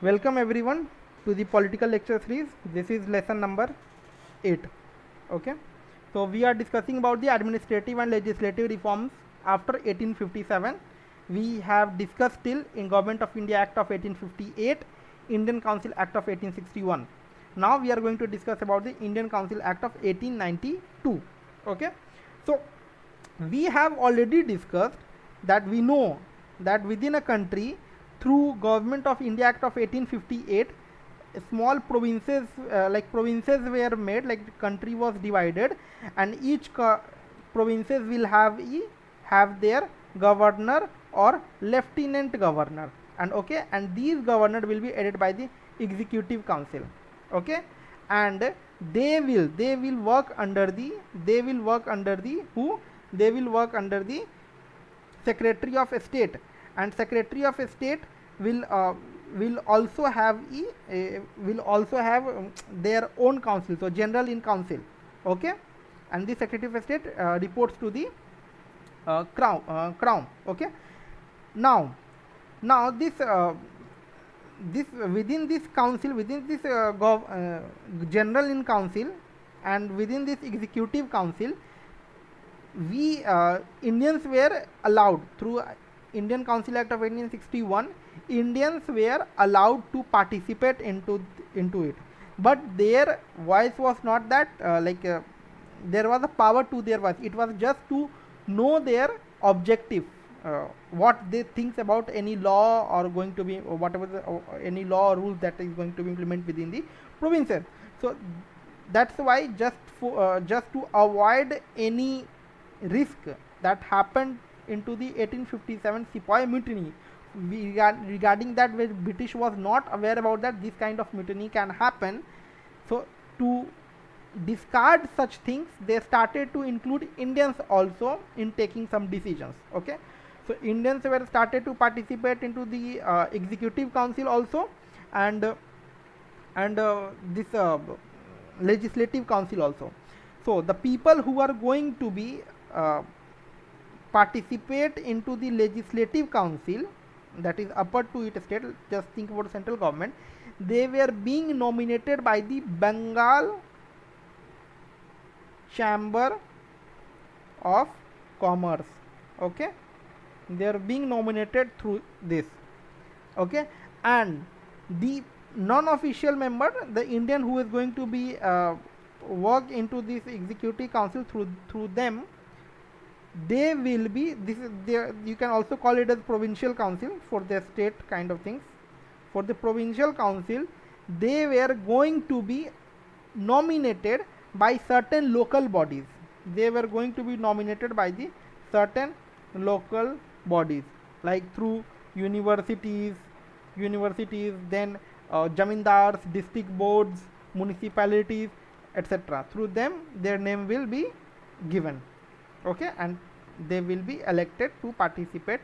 Welcome everyone to the political lecture series. This is lesson number 8. Okay. So we are discussing about the administrative and legislative reforms after 1857. We have discussed till in Government of India Act of 1858, Indian Council Act of 1861. Now we are going to discuss about the Indian Council Act of 1892. Okay. So we have already discussed that we know that within a country, through Government of India Act of 1858, small provinces provinces were made, like the country was divided, and each provinces will have their governor or lieutenant governor, and okay, and these governor will be added by the executive council. Okay. And they will work under the who, they will work under the secretary of state, and secretary of state will will also have their own council, so general in council. Okay. And the secretary of state reports to the crown. Okay. now now this within this council, within this general in council, and within this executive council, we Indians were allowed through Indian Council Act of 1861. Indians were allowed to participate into it, but their voice was not that there was a power to their voice. It was just to know their objective, what they think about any law or going to be, or whatever any law or rules that is going to be implemented within the provinces. So that's why, just to avoid any risk that happened into the 1857 Sepoy mutiny, regarding that, where British was not aware about that this kind of mutiny can happen. So to discard such things, they started to include Indians also in taking some decisions. Okay. So Indians were started to participate into the executive council also, and this legislative council also. So the people who are going to be participate into the legislative council, that is upper to it state, just think about central government, they were being nominated by the Bengal Chamber of Commerce. Okay. They are being nominated through this. Okay. And the non-official member, the Indian who is going to be work into this executive council through them, they will be, this is there, you can also call it as provincial council for the state kind of things. For the provincial council, they were going to be nominated by certain local bodies. They were going to be nominated by the certain local bodies, like through universities, then jamindars, district boards, municipalities, etc. Through them, their name will be given. Okay. And they will be elected to participate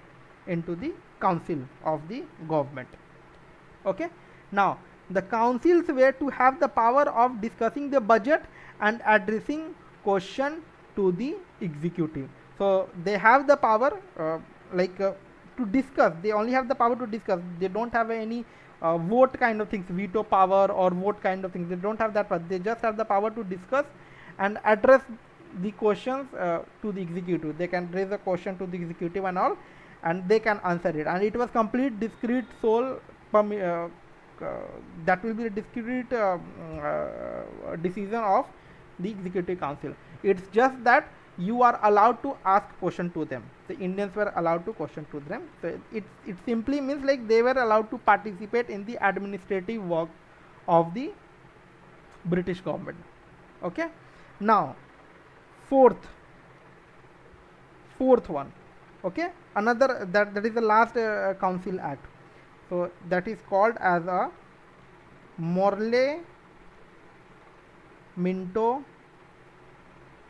into the council of the government. Okay. Now the councils were to have the power of discussing the budget and addressing question to the executive. So they have the power to discuss. They only have the power to discuss. They don't have any vote kind of things, veto power or vote kind of things. They don't have that power. They just have the power to discuss and address the questions to the executive. They can raise a question to the executive and all, and they can answer it. And it was complete discrete sole that will be a discrete decision of the executive council. It's just that you are allowed to ask question to them. The Indians were allowed to question to them. So it simply means like they were allowed to participate in the administrative work of the British government. Okay. Now fourth one. Okay. Another, that is the last council act. So that is called as a Morley Minto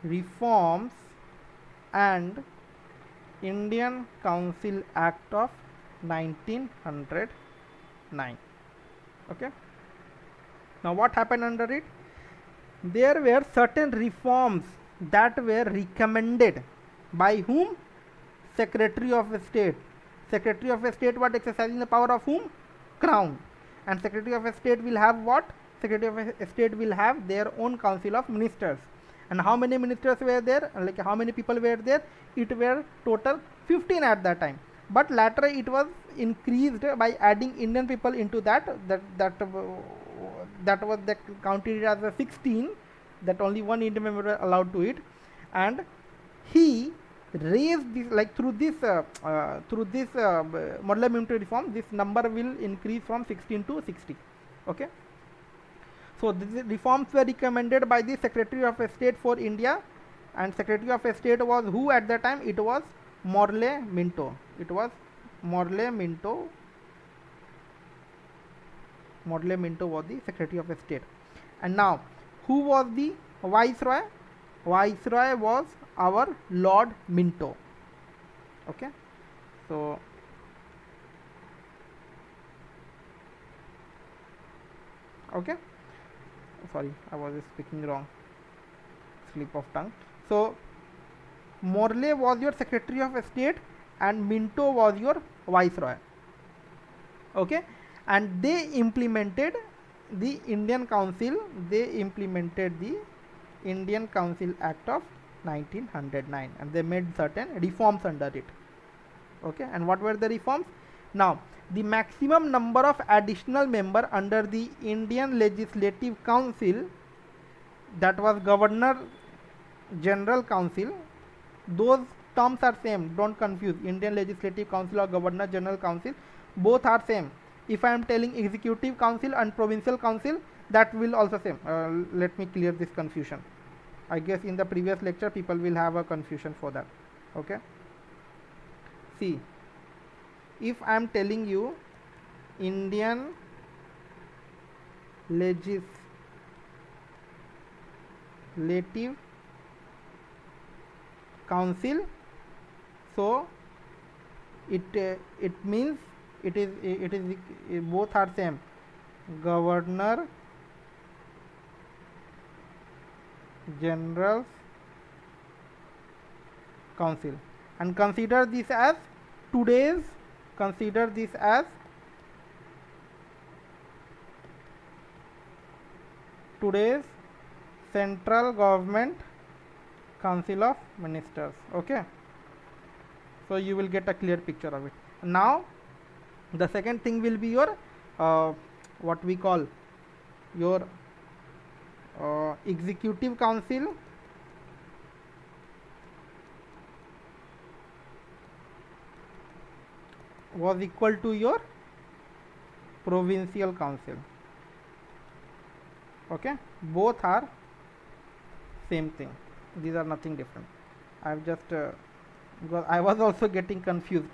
Reforms and Indian Council Act of 1909. Okay. Now what happened under it? There were certain reforms that were recommended by whom? Secretary of State. Secretary of State was exercising the power of whom? Crown. and Secretary of State will have what? Secretary of State will have their own council of ministers. And how many ministers were there? Like how many people were there? It were total 15 at that time. But later it was increased by adding Indian people into that. That was the counted as a 16. That only one Indian member were allowed to it, and he raised this, like through this modular minimum reform, this number will increase from 16 to 60. Okay. So these reforms were recommended by the Secretary of State for India, and Secretary of State was who at that time? It was Morley Minto. It was Morley Minto. Morley Minto was the Secretary of State. And now, who was the Viceroy? Viceroy was our Lord Minto. Okay. So okay, sorry, I was speaking wrong, slip of tongue. So Morley was your Secretary of State and Minto was your Viceroy. Okay. And they implemented the Indian Council. They implemented the Indian Council Act of 1909, and they made certain reforms under it. Okay. And what were the reforms? Now, the maximum number of additional member under the Indian Legislative Council, that was Governor General Council. Those terms are same, don't confuse. Indian Legislative Council or Governor General Council, both are same. If I am telling Executive Council and Provincial Council, that will also same. Let me clear this confusion. I guess in the previous lecture people will have a confusion for that. Okay. See, if I am telling you Indian Legislative Council, so it means it is both are same. Governor General's Council, and consider this as today's Central Government Council of Ministers. Okay. So you will get a clear picture of it. Now the second thing will be your what we call your Executive Council was equal to your Provincial Council. Okay, both are same thing. These are nothing different. I've just because I was also getting confused.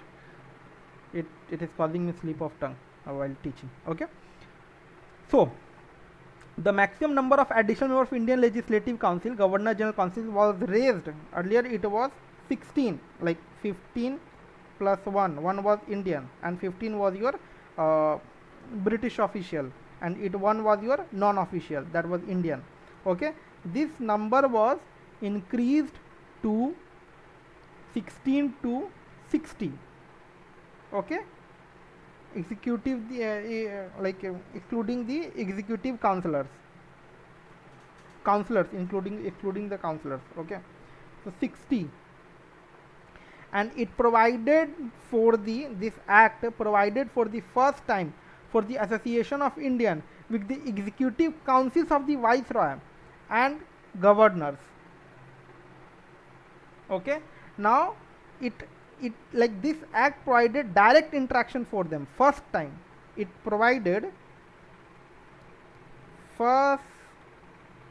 It is causing me slip of tongue while teaching. Okay. So the maximum number of additional members of Indian Legislative Council, Governor General Council, was raised. Earlier it was 16, like 15 plus 1 was Indian and 15 was your British official, and it 1 was your non-official, that was Indian. Okay. This number was increased to 16 to 60. Okay. Executive excluding the executive councillors, including the councillors. Okay. So 60, and it provided for this act provided for the first time for the association of Indian with the executive councils of the Viceroy and governors. Okay. Now it like this act provided direct interaction for them. First time it provided first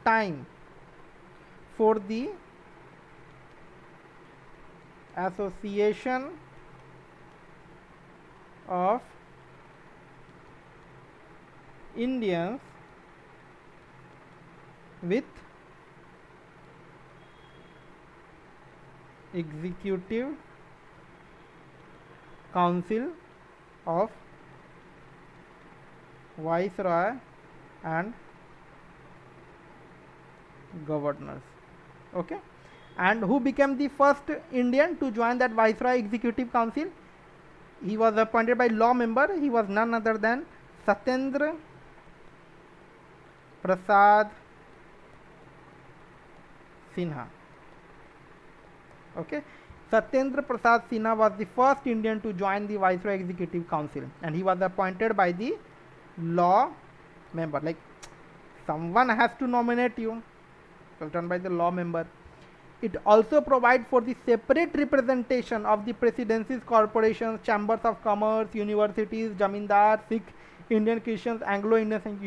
time for the association of Indians with executive council of Viceroy and governors. Okay. And who became the first Indian to join that Viceroy Executive Council? He was appointed by law member. He was none other than Satyendra Prasad Sinha. Okay, Satyendra Prasad Sinha was the first Indian to join the Viceroy Executive Council, and he was appointed by the law member. Like, someone has to nominate you, it was done by the law member. It also provides for the separate representation of the presidencies, corporations, chambers of commerce, universities, jamindar, Sikh, Indian Christians, Anglo-Indians, and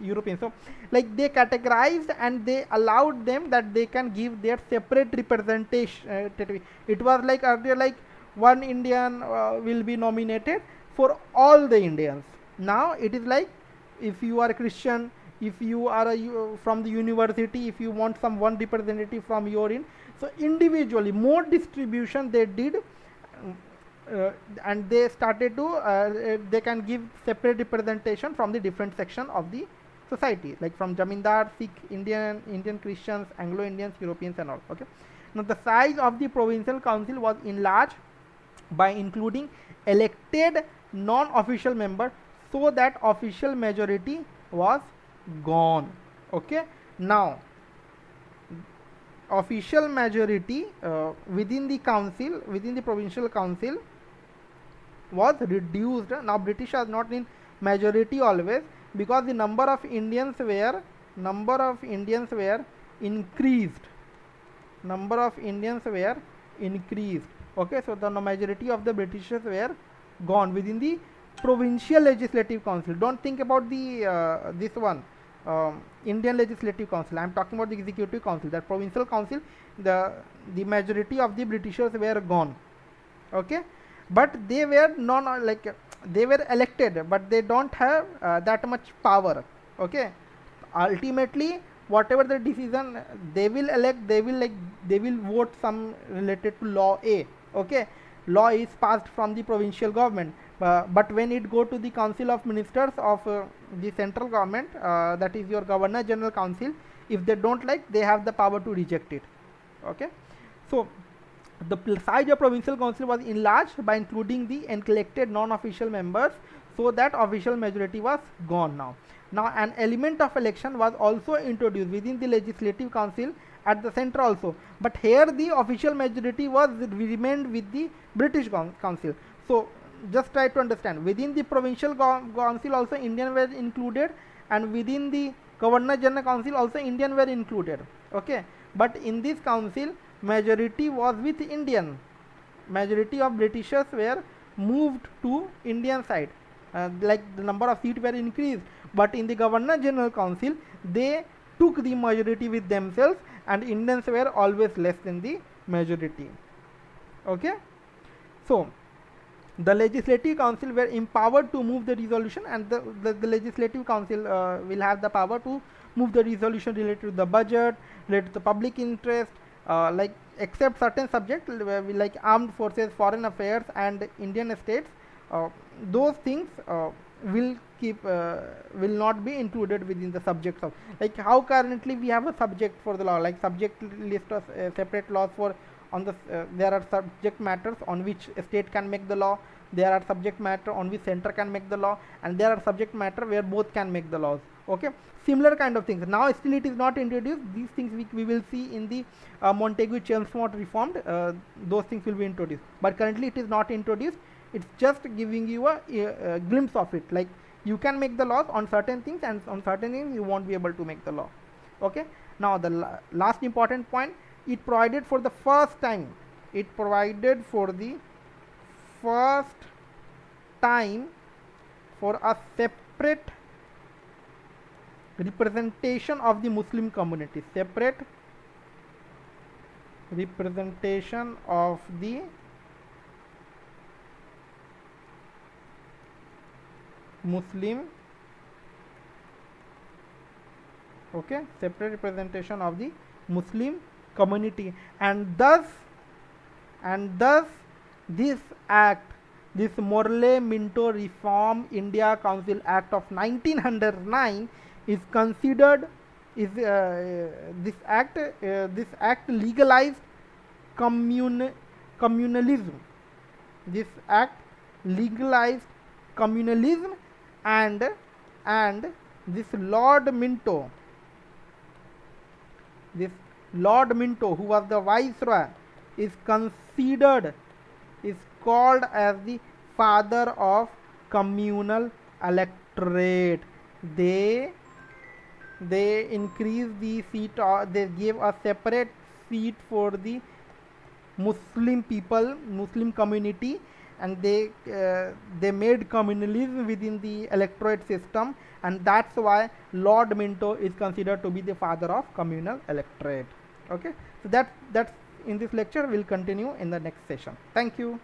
Europeans. So, like, they categorized and they allowed them that they can give their separate representation. It was like earlier, like one Indian will be nominated for all the Indians. Now it is like, if you are a Christian, if you are from the university, if you want some one representative from your in, so individually more distribution they did, and they started to they can give separate representation from the different section of the society, like from jamindar, Sikh, Indian Christians, Anglo-Indians, Europeans, and all. Okay, now the size of the provincial council was enlarged by including elected non-official members, so that official majority was gone. Okay, now official majority within the council, within the provincial council, was reduced. Now British are not in majority always, because the number of Indians were increased. Number of Indians were increased. Okay, so the majority of the Britishers were gone within the provincial legislative council. Don't think about the this one, Indian Legislative Council. I am talking about the Executive Council. That provincial council, the majority of the Britishers were gone. Okay, but they were non, like, they were elected, but they don't have that much power. Okay, ultimately whatever the decision they will elect, they will vote some related to law A. Okay, law is passed from the provincial government, but when it go to the council of ministers of the central government, that is your governor general council, if they don't like, they have the power to reject it. Okay, so the size of provincial council was enlarged by including the elected non-official members, so that official majority was gone. Now an element of election was also introduced within the legislative council at the center also, but here the official majority was remained with the British council. So just try to understand, within the provincial council also Indian were included, and within the governor general council also Indian were included. Okay, but in this council majority was with Indian. Majority of Britishers were moved to Indian side, like the number of seats were increased, but in the governor general council they took the majority with themselves, and Indians were always less than the majority. Okay, so the legislative council were empowered to move the resolution, and the legislative council will have the power to move the resolution related to the budget, related to the public interest, like, except certain subjects like armed forces, foreign affairs, and Indian states. Those things will not be included within the subjects of, like, how currently we have a subject for the law, like subject list of separate laws for on the there are subject matters on which a state can make the law, there are subject matter on which center can make the law, and there are subject matter where both can make the laws. Okay, similar kind of things. Now still it is not introduced. These things we will see in the Montagu-Chelmsford reformed, those things will be introduced, but currently it is not introduced. It's just giving you a glimpse of it, like you can make the laws on certain things, and on certain things you won't be able to make the law. Okay, now the last important point, it provided for the first time for a separate representation of the Muslim community, separate representation of the Muslim, okay, separate representation of the Muslim community, and thus this act, this Morley-Minto Reform India Council Act of 1909 is considered, is this act legalized communalism. This act legalized communalism and and this Lord Minto, who was the viceroy, is considered, is called as the father of communal electorate. They increased the seat, or they gave a separate seat for the Muslim people, Muslim community, and they made communalism within the electorate system, and that's why Lord Minto is considered to be the father of communal electorate. Okay, so that's in this lecture. We'll continue in the next session. Thank you.